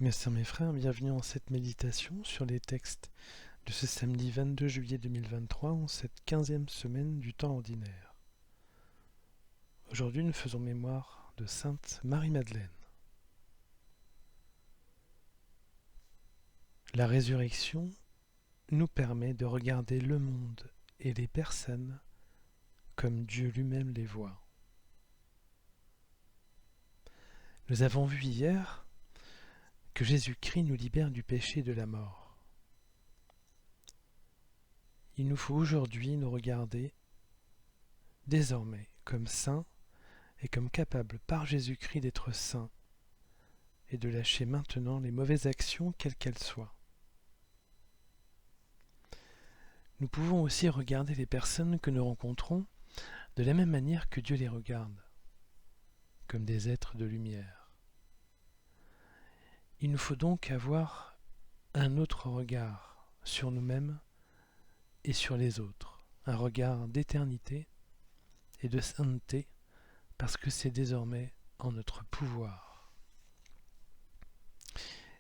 Mes sœurs, mes frères, bienvenue en cette méditation sur les textes de ce samedi 22 juillet 2023 en cette 15e semaine du temps ordinaire. Aujourd'hui, nous faisons mémoire de Sainte Marie-Madeleine. La résurrection nous permet de regarder le monde et les personnes comme Dieu lui-même les voit. Nous avons vu hier que Jésus-Christ nous libère du péché et de la mort. Il nous faut aujourd'hui nous regarder désormais comme saints et comme capables par Jésus-Christ d'être saints et de lâcher maintenant les mauvaises actions quelles qu'elles soient. Nous pouvons aussi regarder les personnes que nous rencontrons de la même manière que Dieu les regarde, comme des êtres de lumière. Il nous faut donc avoir un autre regard sur nous-mêmes et sur les autres, un regard d'éternité et de sainteté, parce que c'est désormais en notre pouvoir.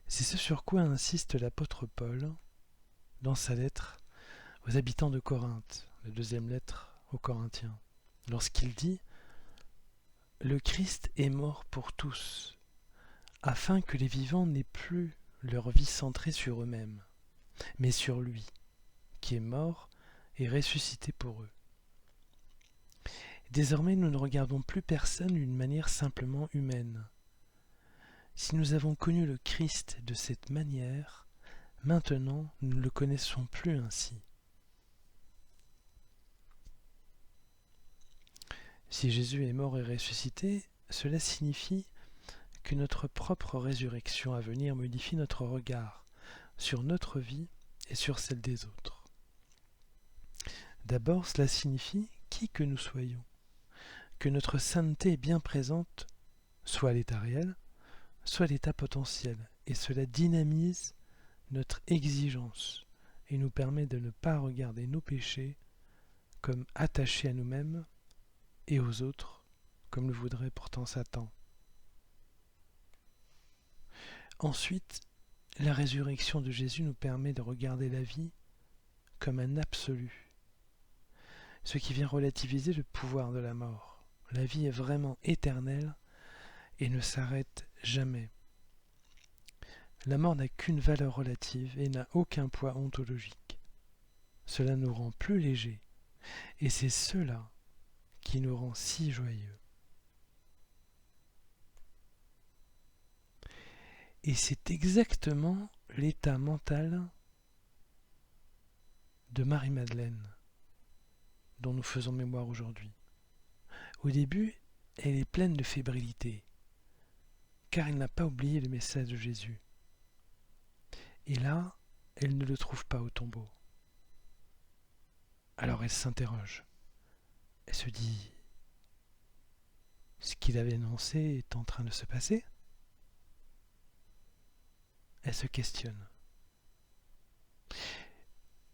C'est ce sur quoi insiste l'apôtre Paul dans sa lettre aux habitants de Corinthe, la deuxième lettre aux Corinthiens, lorsqu'il dit « Le Christ est mort pour tous, afin que les vivants n'aient plus leur vie centrée sur eux-mêmes, mais sur lui, qui est mort et ressuscité pour eux. Désormais, nous ne regardons plus personne d'une manière simplement humaine. Si nous avons connu le Christ de cette manière, maintenant nous ne le connaissons plus ainsi. Si Jésus est mort et ressuscité, cela signifie que notre propre résurrection à venir modifie notre regard sur notre vie et sur celle des autres. D'abord, cela signifie qui que nous soyons, que notre sainteté est bien présente, soit à l'état réel, soit à l'état potentiel, et cela dynamise notre exigence et nous permet de ne pas regarder nos péchés comme attachés à nous-mêmes et aux autres, comme le voudrait pourtant Satan. Ensuite, la résurrection de Jésus nous permet de regarder la vie comme un absolu, ce qui vient relativiser le pouvoir de la mort. La vie est vraiment éternelle et ne s'arrête jamais. La mort n'a qu'une valeur relative et n'a aucun poids ontologique. Cela nous rend plus légers, et c'est cela qui nous rend si joyeux. Et c'est exactement l'état mental de Marie-Madeleine dont nous faisons mémoire aujourd'hui. Au début, elle est pleine de fébrilité, car elle n'a pas oublié le message de Jésus. Et là, elle ne le trouve pas au tombeau. Alors elle s'interroge. Elle se dit, ce qu'il avait annoncé est en train de se passer ? Elle se questionne.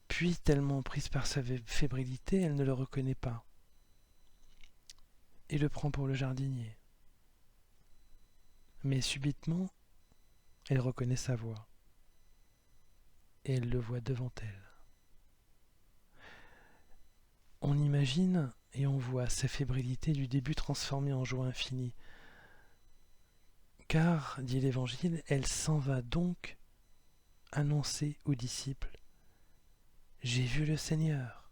Puis, tellement prise par sa fébrilité, elle ne le reconnaît pas et le prend pour le jardinier. Mais subitement, elle reconnaît sa voix et elle le voit devant elle. On imagine et on voit sa fébrilité du début transformée en joie infinie. Car, dit l'Évangile, elle s'en va donc annoncer aux disciples « J'ai vu le Seigneur !»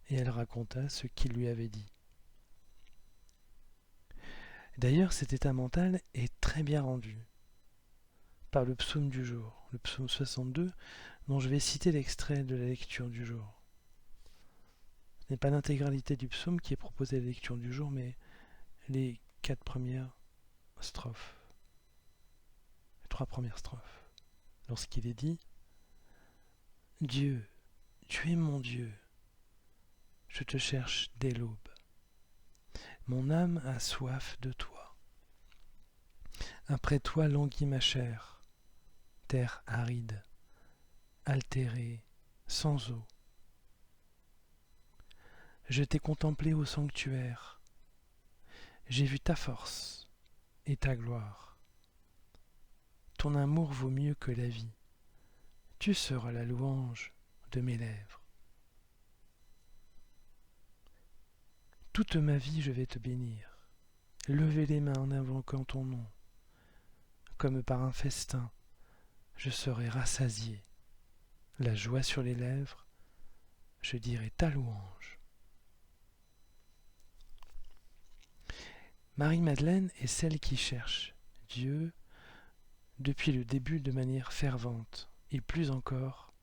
Et elle raconta ce qu'il lui avait dit. D'ailleurs, cet état mental est très bien rendu par le psaume du jour, le psaume 62, dont je vais citer l'extrait de la lecture du jour. Ce n'est pas l'intégralité du psaume qui est proposée à la lecture du jour, mais les 4 premières strophes, les 3 premières strophes. Lorsqu'il est dit « Dieu, tu es mon Dieu, je te cherche dès l'aube. Mon âme a soif de toi. Après toi languit ma chair, terre aride, altérée, sans eau. Je t'ai contemplé au sanctuaire. J'ai vu ta force et ta gloire. ton amour vaut mieux que la vie. Tu seras la louange de mes lèvres. Toute ma vie je vais te bénir, lever les mains en invoquant ton nom. Comme par un festin, je serai rassasié. La joie sur les lèvres, je dirai ta louange. Marie-Madeleine est celle qui cherche Dieu depuis le début de manière fervente, et plus encore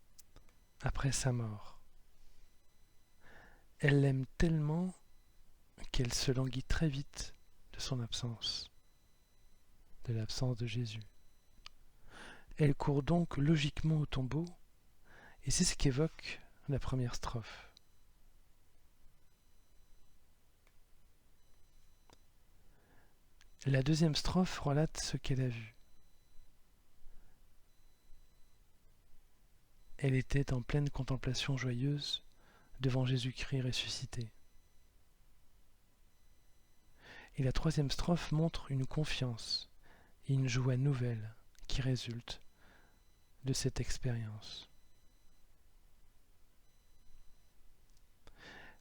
après sa mort. Elle l'aime tellement qu'elle se languit très vite de son absence, de l'absence de Jésus. Elle court donc logiquement au tombeau, et c'est ce qu'évoque la première strophe. La deuxième strophe relate ce qu'elle a vu. Elle était en pleine contemplation joyeuse devant Jésus-Christ ressuscité. Et la troisième strophe montre une confiance et une joie nouvelle qui résultent de cette expérience.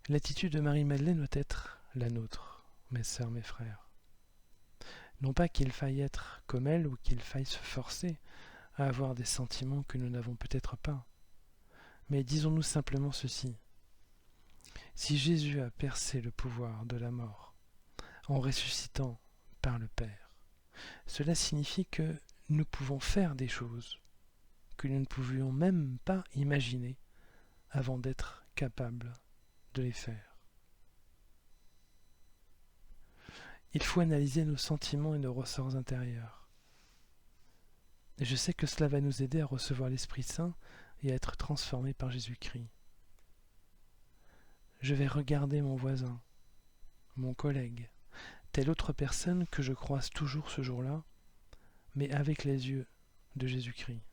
L'attitude de Marie-Madeleine doit être la nôtre, mes sœurs, mes frères. Non pas qu'il faille être comme elle ou qu'il faille se forcer à avoir des sentiments que nous n'avons peut-être pas, mais disons-nous simplement ceci. Si Jésus a percé le pouvoir de la mort en ressuscitant par le Père, cela signifie que nous pouvons faire des choses que nous ne pouvions même pas imaginer avant d'être capables de les faire. Il faut analyser nos sentiments et nos ressorts intérieurs. Et je sais que cela va nous aider à recevoir l'Esprit Saint et à être transformés par Jésus-Christ. Je vais regarder mon voisin, mon collègue, telle autre personne que je croise toujours ce jour-là, mais avec les yeux de Jésus-Christ.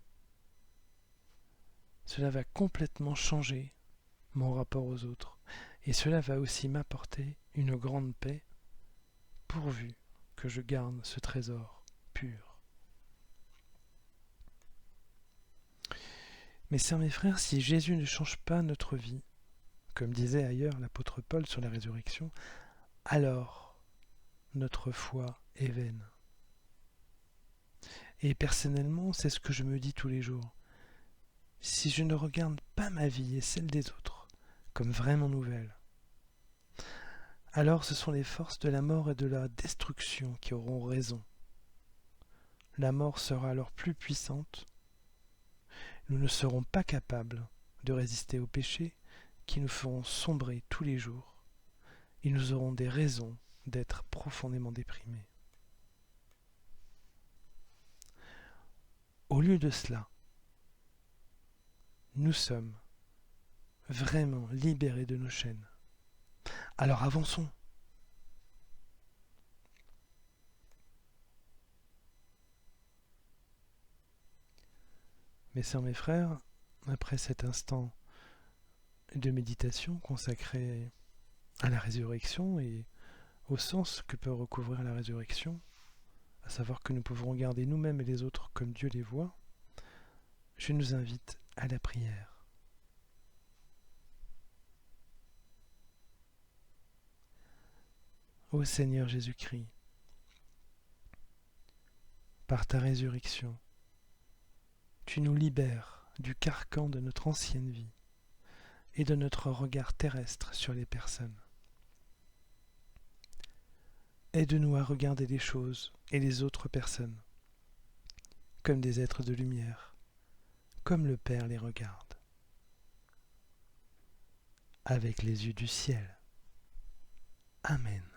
Cela va complètement changer mon rapport aux autres, et cela va aussi m'apporter une grande paix, pourvu que je garde ce trésor pur. Mes sœurs, mes frères, si Jésus ne change pas notre vie, comme disait ailleurs l'apôtre Paul sur la résurrection, alors notre foi est vaine. Et personnellement, c'est ce que je me dis tous les jours. Si je ne regarde pas ma vie et celle des autres comme vraiment nouvelle, alors ce sont les forces de la mort et de la destruction qui auront raison. La mort sera alors plus puissante. Nous ne serons pas capables de résister au péché qui nous feront sombrer tous les jours, et nous aurons des raisons d'être profondément déprimés. Au lieu de cela, nous sommes vraiment libérés de nos chaînes. Alors avançons. Mes sœurs, mes frères, après cet instant de méditation consacré à la résurrection et au sens que peut recouvrir la résurrection, à savoir que nous pouvons regarder nous-mêmes et les autres comme Dieu les voit, je nous invite à la prière. Ô Seigneur Jésus-Christ, par ta résurrection, tu nous libères du carcan de notre ancienne vie et de notre regard terrestre sur les personnes. Aide-nous à regarder les choses et les autres personnes comme des êtres de lumière, comme le Père les regarde, avec les yeux du ciel. Amen.